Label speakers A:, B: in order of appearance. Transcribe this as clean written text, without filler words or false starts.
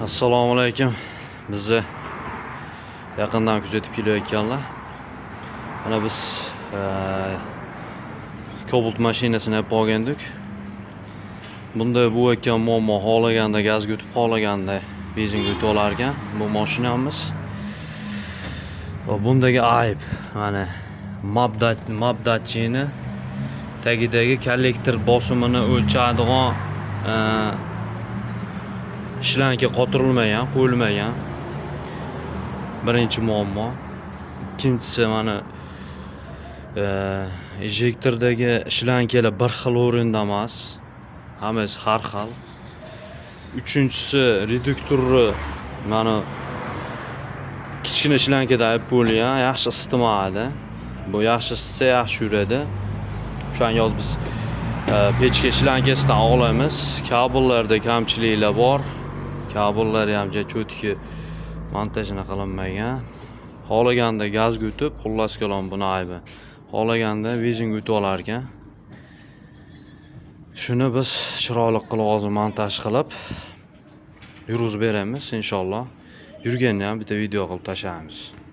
A: Assalomu alaykum. Bizni yaqindan kuzatib kelayotganlar. Mana biz Cobalt mashinasini olib olgandik. Bunda bu ekan muammo, xohlaganda gazga o'tib, xohlaganda benzinga o'tib olar ekan bu mashinamiz. Va bundagi ayb mana map tagidagi kollektor bosimini o'lchaydigan shlanka qotirilmagan, qo'yilmagan. Birinchi muammo. Ikkinchisi mana injektordagi shlankalar bir xil o'rinda emas. Hammasi har xil. Uchinchisi reduktorni mana kichkina shlankada olib bo'lgan, yaxshi isitilmaydi. Bu yaxshi isitsa yaxshi yuradi. O'shan yoz biz pechka shlankasidan olamiz. Kabellarda kamchiliklar bor. Kabellar ham cho'tki montajini qilinmagan. Xohlaganda gazga o'tib, xullas kalom buni aybi. Xohlaganda benzinga o'tib olar ekan. Shuni biz chiroyli qilib hozir montaj qilib yurgizib beramiz inshaalloh. Yurganini ham bitta video qilib tashlaymiz.